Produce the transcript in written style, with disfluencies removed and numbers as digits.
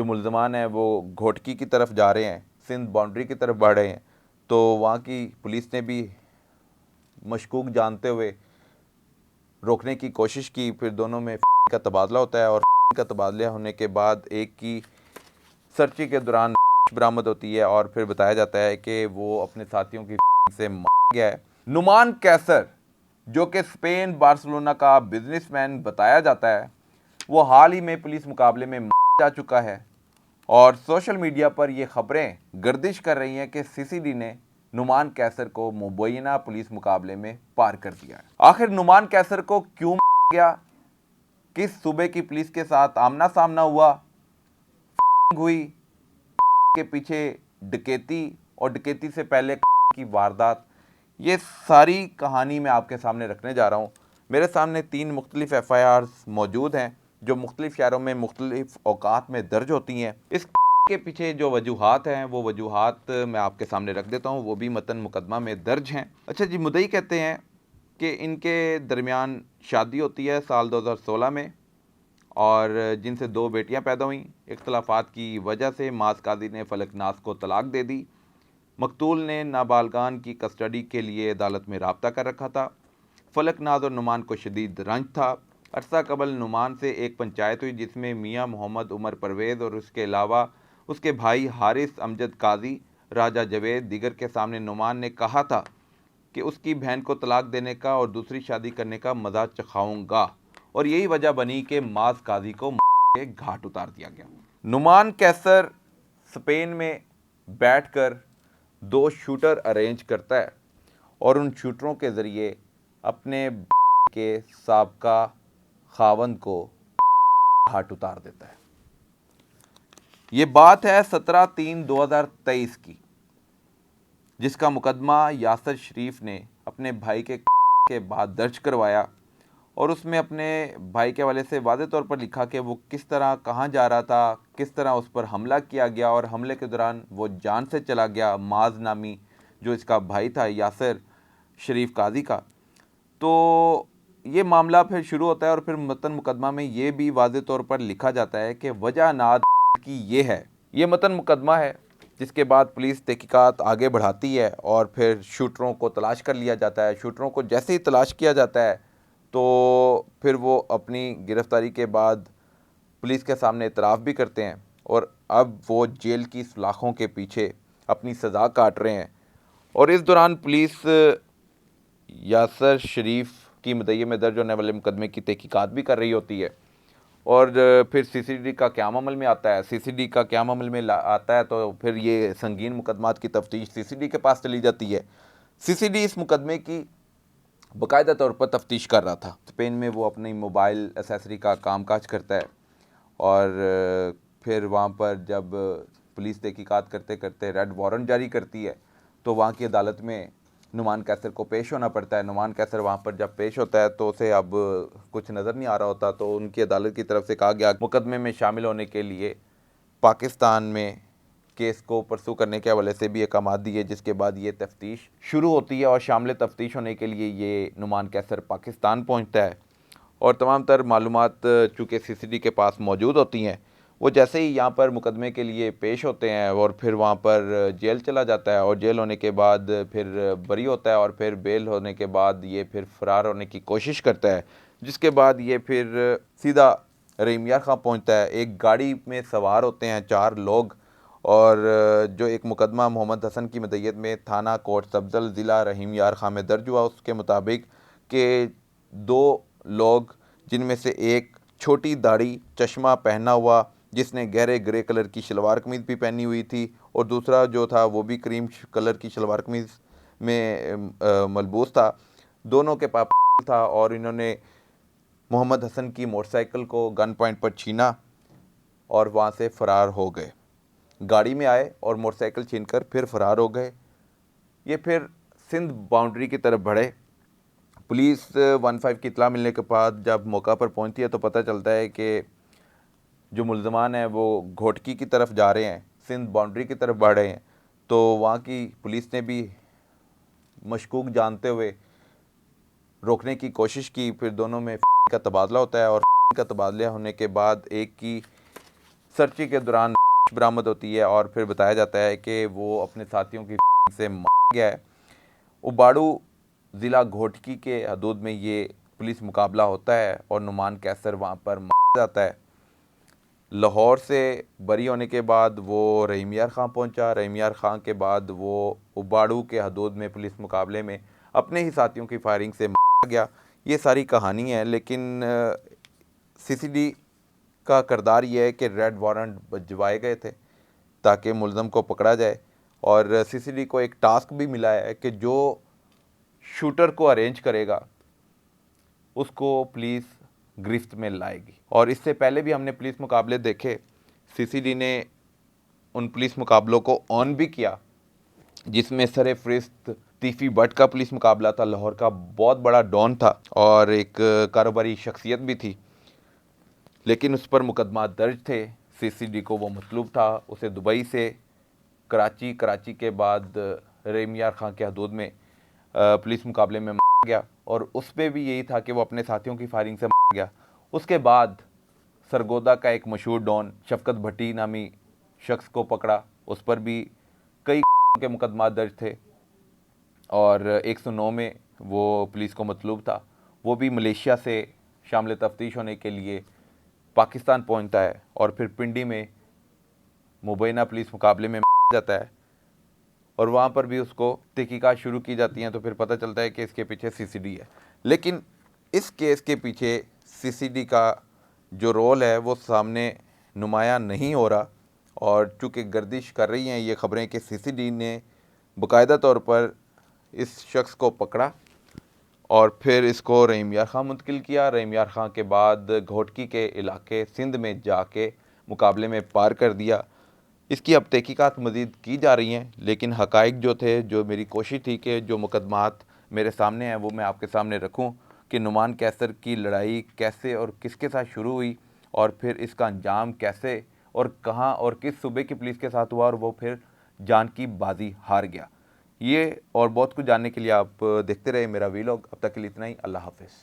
जो मुल्ज़मान हैं वो घोटकी की तरफ जा रहे हैं, सिंध बाउंड्री की तरफ बढ़ रहे हैं। तो वहाँ की पुलिस ने भी मशकूक जानते हुए रोकने की कोशिश की। फिर दोनों में का तबादला होता है और का तबादला होने के बाद एक की सर्चिंग के दौरान बरामद होती है और फिर बताया जाता है कि वो अपने साथियों की से मार गया है। नुमान कैसर, जो कि स्पेन बार्सिलोना का बिजनेसमैन बताया जाता है, वो हाल ही में पुलिस मुकाबले में जा चुका है और सोशल मीडिया पर ये खबरें गर्दिश कर रही हैं कि सीसीडी ने नुमान कैसर को मुबैना पुलिस मुकाबले में पार कर दिया है। आखिर नुमान कैसर को क्यों गया, किस सूबे की पुलिस के साथ आमना सामना हुआ, हुई के पीछे डकैती और डकैती से पहले की वारदात, ये सारी कहानी मैं आपके सामने रखने जा रहा हूँ। मेरे सामने 3 मुख्तलिफ FIRs मौजूद हैं जो मुख्तलिफ शहरों में मुख्तलिफ औकात में दर्ज होती हैं। इस के पीछे जो वजूहात हैं वो वजूहात मैं आपके सामने रख देता हूँ, वो भी मतन मुकदमा में दर्ज हैं। अच्छा जी, मुद्दई कहते हैं कि इनके दरमियान शादी होती है साल 2016 में और जिनसे 2 बेटियां पैदा हुईं। इख्तलाफात की वजह से मास काजी ने फलकनाज को तलाक दे दी। मकतूल ने नाबालगान की कस्टडी के लिए अदालत में राब्ता कर रखा था। फलकनाज और नुमान को शदीद रंज था। अरसा कबल नुमान से एक पंचायत हुई जिसमें मियाँ मोहम्मद उमर परवेज़ और उसके अलावा उसके भाई हारिस अमजद काजी, राजा जवेद दीगर के सामने नुमान ने कहा था कि उसकी बहन को तलाक देने का और दूसरी शादी करने का मज़ा चखाऊंगा, और यही वजह बनी कि माज काजी को के घाट उतार दिया गया। नुमान कैसर स्पेन में बैठकर 2 शूटर अरेंज करता है और उन शूटरों के ज़रिए अपने के साबका खावंद को घाट उतार देता है। ये बात है 17/3/2023 की, जिसका मुकदमा यासर शरीफ ने अपने भाई के बाद दर्ज करवाया और उसमें अपने भाई के हवाले से वाज़े तौर पर लिखा कि वो किस तरह कहाँ जा रहा था, किस तरह उस पर हमला किया गया और हमले के दौरान वो जान से चला गया, माज नामी जो इसका भाई था यासर शरीफ काजी का। तो ये मामला फिर शुरू होता है और फिर मतन मुकदमा में ये भी वाज़े तौर पर लिखा जाता है कि वजह नाद की ये है। ये मतन मुकदमा है जिसके बाद पुलिस तहकीकात आगे बढ़ाती है और फिर शूटरों को तलाश कर लिया जाता है। शूटरों को जैसे ही तलाश किया जाता है तो फिर वो अपनी गिरफ़्तारी के बाद पुलिस के सामने इतराफ़ भी करते हैं और अब वो जेल की सलाखों के पीछे अपनी सज़ा काट रहे हैं। और इस दौरान पुलिस यासर शरीफ की मुद्दई में दर्ज होने वाले मुकदमे की तहकीकात भी कर रही होती है। और फिर सीसीडी का क़याम अमल में आता है। सीसीडी का क़याम अमल में आता है तो फिर ये संगीन मुकदमात की तफ्तीश सीसीडी के पास चली जाती है। सीसीडी इस मुकदमे की बाकायदा तौर पर तफ्तीश कर रहा था। स्पेन में वो अपनी मोबाइल एसेसरी का कामकाज करता है और फिर वहाँ पर जब पुलिस तहकीकात करते करते रेड वारंट जारी करती है तो वहाँ की अदालत में नुमान कैसर को पेश होना पड़ता है। नुमान कैसर वहाँ पर जब पेश होता है तो उसे अब कुछ नज़र नहीं आ रहा होता, तो उनकी अदालत की तरफ से कहा गया मुकदमे में शामिल होने के लिए पाकिस्तान में केस को परसू करने के हवाले से भी अहकाम दिए, जिसके बाद ये तफ्तीश शुरू होती है और शामिल तफ्तीश होने के लिए ये नुमान कैसर पाकिस्तान पहुँचता है। और तमाम तर मालूमात चूँकि सीसीडी के पास मौजूद होती हैं, वो जैसे ही यहाँ पर मुकदमे के लिए पेश होते हैं और फिर वहाँ पर जेल चला जाता है और जेल होने के बाद फिर बरी होता है और फिर बेल होने के बाद ये फिर फ़रार होने की कोशिश करता है, जिसके बाद ये फिर सीधा रहीम यार खां पहुँचता है। एक गाड़ी में सवार होते हैं 4 लोग और जो एक मुकदमा मोहम्मद हसन की मदय्यत में थाना कोट सब्ज़ल ज़िला रहीम यार खां में दर्ज हुआ, उसके मुताबिक कि 2 लोग, जिनमें से एक छोटी दाढ़ी चश्मा पहना हुआ जिसने गहरे ग्रे कलर की शलवार कमीज़ भी पहनी हुई थी और दूसरा जो था वो भी क्रीम कलर की शलवार कमीज़ में मलबूस था, दोनों के पास था और इन्होंने मोहम्मद हसन की मोटरसाइकिल को गन पॉइंट पर छीना और वहाँ से फ़रार हो गए। गाड़ी में आए और मोटरसाइकिल छीनकर फिर फ़रार हो गए। ये फिर सिंध बाउंड्री की तरफ बढ़े। पुलिस 15 की इत्तला मिलने के बाद जब मौका पर पहुंचती है तो पता चलता है कि जो मुल्ज़मान हैं वो घोटकी की तरफ जा रहे हैं, सिंध बाउंड्री की तरफ बढ़ रहे हैं। तो वहाँ की पुलिस ने भी मशकूक जानते हुए रोकने की कोशिश की। फिर दोनों में का तबादला होता है और का तबादला होने के बाद एक की सर्चिंग के दौरान बरामद होती है और फिर बताया जाता है कि वो अपने साथियों की से मार गया है। उबाड़ू ज़िला घोटकी के हदूद में ये पुलिस मुकाबला होता है और नुमान कैसर वहाँ पर मार जाता है। लाहौर से बरी होने के बाद वो रहीम यार ख़ान पहुँचा। रहीम यार ख़ान के बाद वो उबाड़ू के हदूद में पुलिस मुकाबले में अपने ही साथियों की फायरिंग से मारा गया। ये सारी कहानी है, लेकिन सीसीडी का किरदार ये है कि रेड वारंट भिजवाए गए थे ताकि मुलज़म को पकड़ा जाए, और सीसीडी को एक टास्क भी मिला है कि जो शूटर को अरेंज करेगा उसको पुलिस गिरफ्त में लाएगी। और इससे पहले भी हमने पुलिस मुकाबले देखे, सीसीडी ने उन पुलिस मुकाबलों को ऑन भी किया, जिसमें सरे फरिश्त तीफ़ी भट्ट का पुलिस मुकाबला था। लाहौर का बहुत बड़ा डॉन था और एक कारोबारी शख्सियत भी थी, लेकिन उस पर मुकदमा दर्ज थे। सीसीडी को वो मतलूब था, उसे दुबई से कराची, कराची के बाद रहीम यार ख़ान के हदूद में पुलिस मुकाबले में मारा गया, और उस पर भी यही था कि वो अपने साथियों की फायरिंग से मारा गया। उसके बाद सरगोदा का एक मशहूर डॉन शफकत भट्टी नामी शख्स को पकड़ा, उस पर भी कई के मुकदमा दर्ज थे और 109 में वो पुलिस को मतलूब था। वो भी मलेशिया से शामिल तफ्तीश होने के लिए पाकिस्तान पहुंचता है और फिर पिंडी में मुबैना पुलिस मुकाबले में जाता है और वहाँ पर भी उसको तहकीकात शुरू की जाती हैं। तो फिर पता चलता है कि इसके पीछे सीसीडी है, लेकिन इस केस के पीछे सीसीडी का जो रोल है वो सामने नुमाया नहीं हो रहा। और चूँकि गर्दिश कर रही हैं ये ख़बरें कि सीसीडी ने बाकायदा तौर पर इस शख्स को पकड़ा और फिर इसको रहीम यार ख़ान मुंतकिल किया। रहीम यार ख़ान के बाद घोटकी के इलाके सिंध में जाके मुकाबले में पार कर दिया। इसकी अब तहकीकात मज़ीद की जा रही हैं, लेकिन हक़ाइक़ जो थे, जो मेरी कोशिश थी कि जो मुकदमात मेरे सामने हैं वो मैं आपके सामने रखूं कि नुमान कैसर की लड़ाई कैसे और किसके साथ शुरू हुई और फिर इसका अंजाम कैसे और कहाँ और किस सूबे की पुलिस के साथ हुआ और वो फिर जान की बाजी हार गया। ये और बहुत कुछ जानने के लिए आप देखते रहे मेरा वीलॉग। अब तक के लिए इतना ही। अल्लाह हाफ़िज़।